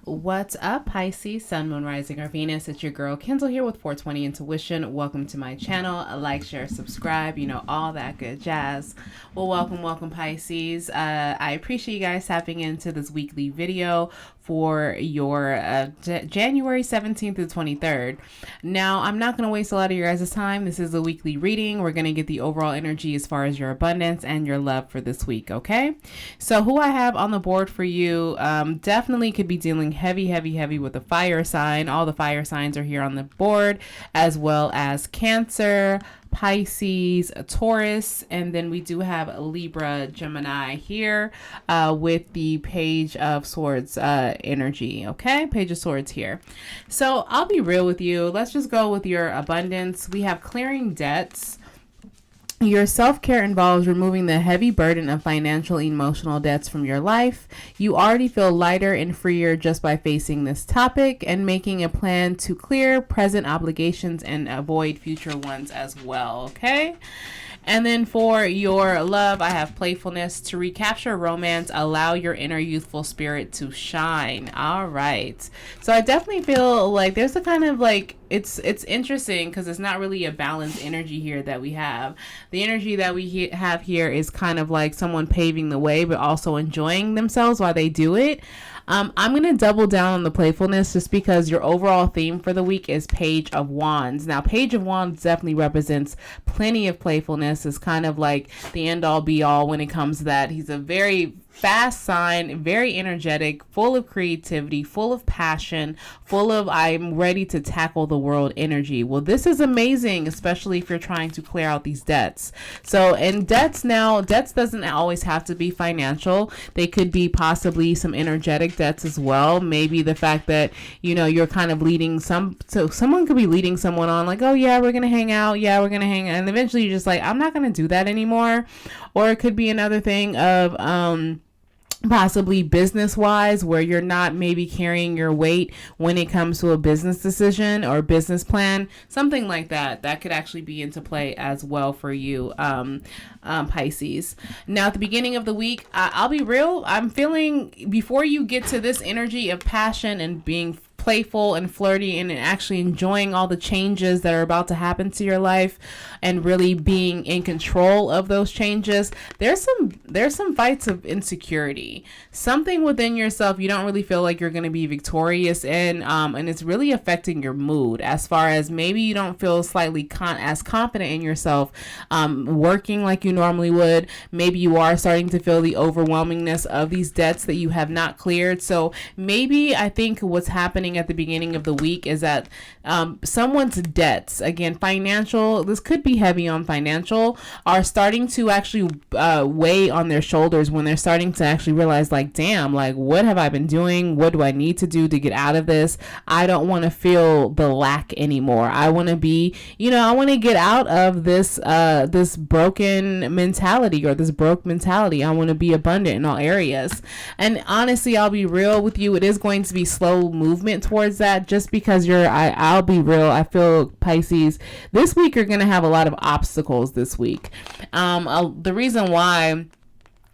What's up, Pisces, Sun, Moon, Rising, or Venus? It's your girl, Kendall, here with 420 Intuition. Welcome to my channel. Like, share, subscribe, all that good jazz. Well, welcome, Pisces. I appreciate you guys tapping into this weekly video for your January 17th to 23rd. Now, I'm not going to waste a lot of your guys' time. This is a weekly reading. We're going to get the overall energy as far as your abundance and your love for this week, okay? So who I have on the board for you definitely could be dealing heavy with the fire sign. All the fire signs are here on the board, as well as Cancer, Pisces, Taurus, and then we do have Libra, Gemini here with the Page of Swords energy, okay? Page of Swords here. So I'll be real with you. Let's just go with your abundance. We have clearing debts. Your self-care involves removing the heavy burden of financial and emotional debts from your life. You already feel lighter and freer just by facing this topic and making a plan to clear present obligations and avoid future ones as well, okay? And then for your love, I have playfulness. To recapture romance, allow your inner youthful spirit to shine. All right. So I definitely feel like there's a kind of like, it's interesting because it's not really a balanced energy here that we have. The energy that we have here is kind of like someone paving the way, but also enjoying themselves while they do it. I'm going to double down on the playfulness just because your overall theme for the week is Page of Wands. Now, Page of Wands definitely represents plenty of playfulness. It's kind of like the end all be all when it comes to that. He's a very fast sign, very energetic, full of creativity, full of passion, full of I'm ready to tackle the world energy. Well, this is amazing, especially if you're trying to clear out these debts. So, and debts doesn't always have to be financial. They could be possibly some energetic debts as well. Maybe the fact that, you're kind of leading so someone could be leading someone on like, oh yeah, we're going to hang out. Yeah, we're going to hang out. And eventually you're just like, I'm not going to do that anymore. Or it could be another thing of, possibly business wise, where you're not maybe carrying your weight when it comes to a business decision or business plan, something like that could actually be into play as well for you, Pisces. Now at the beginning of the week, I'll be real, I'm feeling before you get to this energy of passion and being playful and flirty and actually enjoying all the changes that are about to happen to your life and really being in control of those changes, there's some fights of insecurity, something within yourself you don't really feel like you're going to be victorious in, and it's really affecting your mood, as far as maybe you don't feel slightly as confident in yourself working like you normally would. Maybe you are starting to feel the overwhelmingness of these debts that you have not cleared. So maybe I think what's happening at the beginning of the week is that someone's debts, again, financial, this could be heavy on financial, are starting to actually weigh on their shoulders when they're starting to actually realize like, damn, like what have I been doing? What do I need to do to get out of this? I don't want to feel the lack anymore. I want to be, I want to get out of this this broken mentality or this broke mentality. I want to be abundant in all areas. And honestly, I'll be real with you, it is going to be slow movement towards that, just because I'll be real, I feel Pisces this week you're gonna have a lot of obstacles this week. The reason why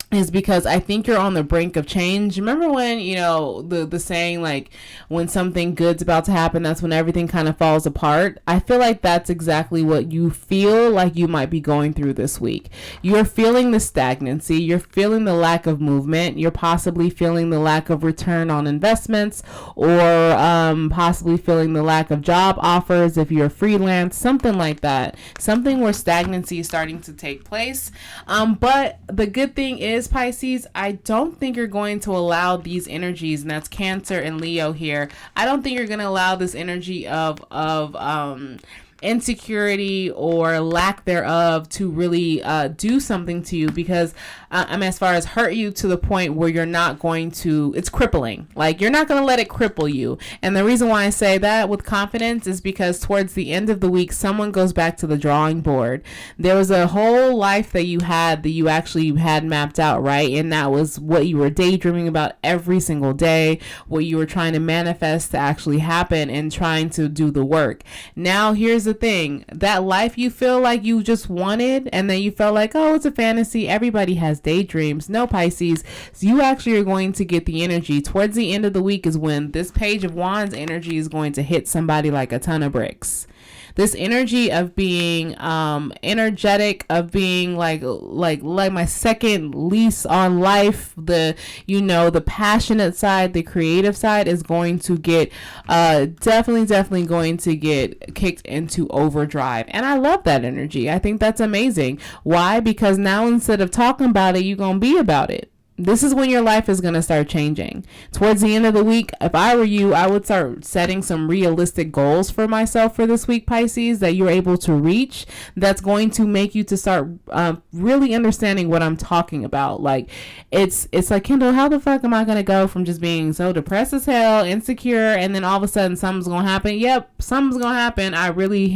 is because I think you're on the brink of change. Remember when, the saying, like, when something good's about to happen, that's when everything kind of falls apart? I feel like that's exactly what you feel like you might be going through this week. You're feeling the stagnancy. You're feeling the lack of movement. You're possibly feeling the lack of return on investments, or possibly feeling the lack of job offers if you're freelance, something like that. Something where stagnancy is starting to take place. But the good thing is, Pisces, I don't think you're going to allow these energies, and that's Cancer and Leo here, I don't think you're going to allow this energy of insecurity or lack thereof to really do something to you, because as far as hurt you to the point where you're not going to, it's crippling. Like, you're not going to let it cripple you. And the reason why I say that with confidence is because towards the end of the week, someone goes back to the drawing board. There was a whole life that you actually had mapped out, right? And that was what you were daydreaming about every single day, what you were trying to manifest to actually happen and trying to do the work. Now, here's the thing, that life you feel like you just wanted and then you felt like, oh, it's a fantasy, everybody has has daydreams. No, Pisces, so you actually are going to get the energy. Towards the end of the week is when this Page of Wands energy is going to hit somebody like a ton of bricks. This energy of being energetic, of being like my second lease on life, the passionate side, the creative side is going to get definitely going to get kicked into overdrive. And I love that energy. I think that's amazing. Why? Because now instead of talking about it, you're going to be about it. This is when your life is going to start changing. Towards the end of the week, if I were you, I would start setting some realistic goals for myself for this week, Pisces, that you're able to reach. That's going to make you to start really understanding what I'm talking about. Like, it's like, Kendall, how the fuck am I going to go from just being so depressed as hell, insecure, and then all of a sudden something's going to happen? Yep, something's going to happen. I really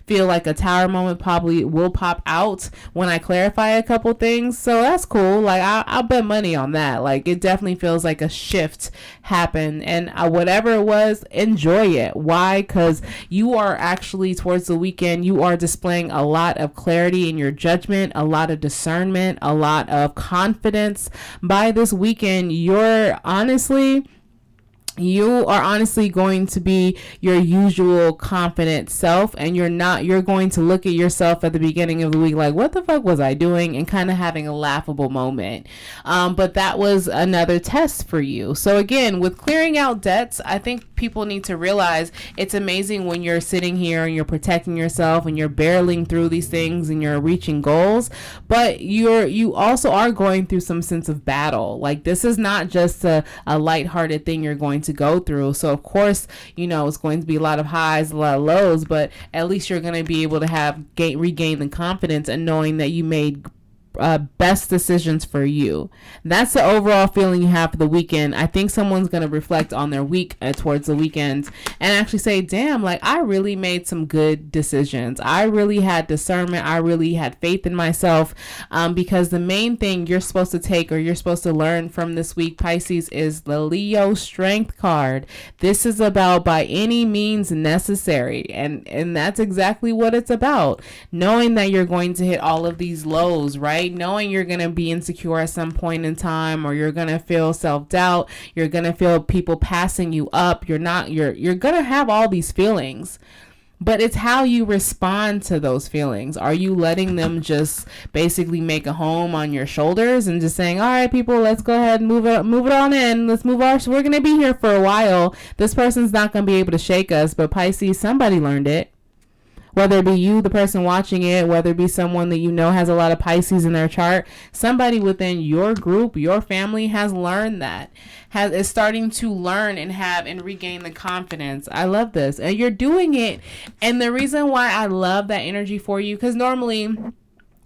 feel like a tower moment probably will pop out when I clarify a couple things. So that's cool. Like, I'll bet money on that. Like, it definitely feels like a shift happened, and whatever it was, enjoy it. Why? Because you are actually, towards the weekend, you are displaying a lot of clarity in your judgment, a lot of discernment, a lot of confidence. By this weekend, you're honestly going to be your usual confident self, and you're going to look at yourself at the beginning of the week like, what the fuck was I doing, and kind of having a laughable moment. But that was another test for you. So again, with clearing out debts, I think people need to realize it's amazing when you're sitting here and you're protecting yourself and you're barreling through these things and you're reaching goals, but you also are going through some sense of battle. Like, this is not just a lighthearted thing you're going to go through. So of course, it's going to be a lot of highs, a lot of lows, but at least you're going to be able to regain the confidence and knowing that you made best decisions for you. That's the overall feeling you have for the weekend. I think someone's going to reflect on their week towards the weekend and actually say, damn, like, I really made some good decisions. I really had discernment. I really had faith in myself, because the main thing you're supposed to take, or you're supposed to learn from this week, Pisces, is the Leo strength card. This is about by any means necessary, and that's exactly what it's about. Knowing that you're going to hit all of these lows, right? Knowing you're going to be insecure at some point in time, or you're going to feel self-doubt, you're going to feel people passing you up, you're going to have all these feelings, but it's how you respond to those feelings. Are you letting them just basically make a home on your shoulders and just saying, all right, people, let's go ahead and move it on in, let's move on, we're going to be here for a while, this person's not going to be able to shake us? But Pisces, somebody learned it. Whether it be you, the person watching it, whether it be someone that has a lot of Pisces in their chart, somebody within your group, your family has learned that, is starting to learn and regain the confidence. I love this. And you're doing it. And the reason why I love that energy for you, because normally,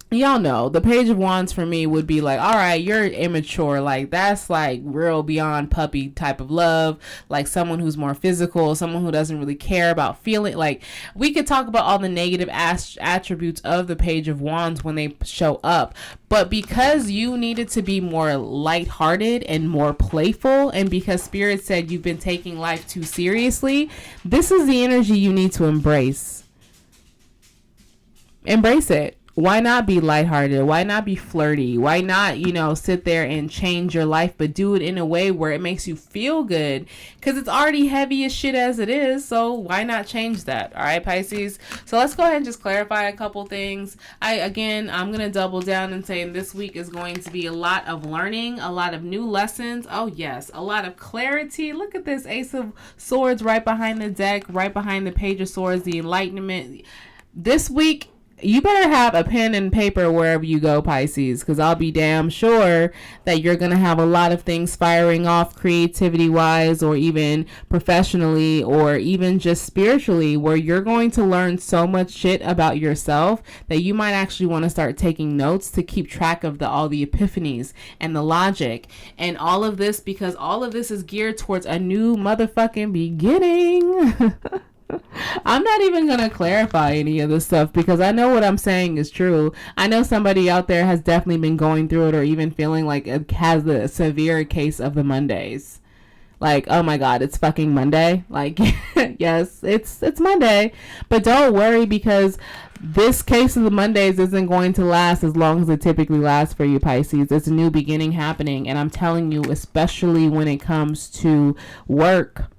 y'all know, the Page of Wands for me would be like, all right, you're immature. Like, that's like real beyond puppy type of love. Like someone who's more physical, someone who doesn't really care about feeling. Like, we could talk about all the negative attributes of the Page of Wands when they show up. But because you needed to be more lighthearted and more playful, and because Spirit said you've been taking life too seriously, this is the energy you need to embrace. Embrace it. Why not be lighthearted? Why not be flirty? Why not, sit there and change your life, but do it in a way where it makes you feel good? Because it's already heavy as shit as it is. So why not change that? All right, Pisces. So let's go ahead and just clarify a couple things. I'm going to double down and say this week is going to be a lot of learning, a lot of new lessons. Oh, yes. A lot of clarity. Look at this Ace of Swords right behind the deck, right behind the Page of Swords, the enlightenment. This week, you better have a pen and paper wherever you go, Pisces, because I'll be damn sure that you're going to have a lot of things firing off creativity-wise, or even professionally, or even just spiritually, where you're going to learn so much shit about yourself that you might actually want to start taking notes to keep track of all the epiphanies and the logic and all of this, because all of this is geared towards a new motherfucking beginning. I'm not even going to clarify any of this stuff because I know what I'm saying is true. I know somebody out there has definitely been going through it, or even feeling like it has a severe case of the Mondays. Like, oh my God, it's fucking Monday. Like, yes, it's Monday. But don't worry, because this case of the Mondays isn't going to last as long as it typically lasts for you, Pisces. It's a new beginning happening. And I'm telling you, especially when it comes to work,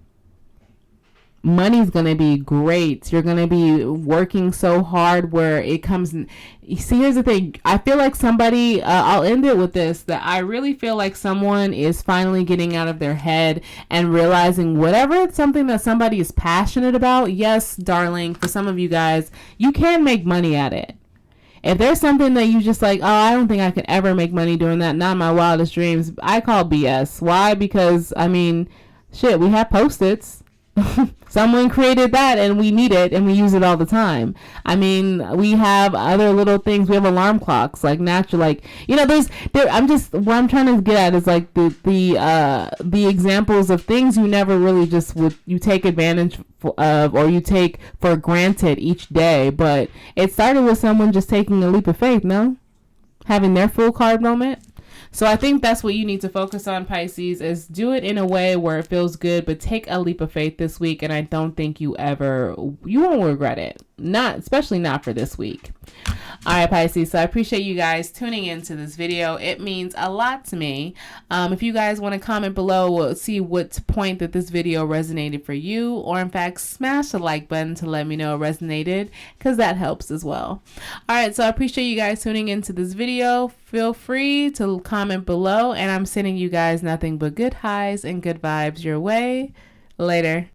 money's going to be great. You're going to be working so hard where it comes. You see, here's the thing. I feel like somebody, I'll end it with this, that I really feel like someone is finally getting out of their head and realizing whatever it's something that somebody is passionate about. Yes, darling, for some of you guys, you can make money at it. If there's something that you just like, oh, I don't think I could ever make money doing that, not my wildest dreams, I call BS. Why? Because, I mean, shit, we have Post-its. Someone created that and we need it and we use it all the time. I mean, we have other little things. We have alarm clocks, like natural, like, you know, what I'm trying to get at is like the examples of things you never really just you take advantage of, or you take for granted each day. But it started with someone just taking a leap of faith, no? Having their full card moment. So I think that's what you need to focus on, Pisces, is do it in a way where it feels good, but take a leap of faith this week. And I don't think you won't regret it. Especially not for this week. All right, Pisces. So I appreciate you guys tuning into this video. It means a lot to me. If you guys want to comment below, we'll see what point that this video resonated for you, or in fact, smash the like button to let me know it resonated, because that helps as well. All right. So I appreciate you guys tuning into this video. Feel free to comment below, and I'm sending you guys nothing but good highs and good vibes your way. Later.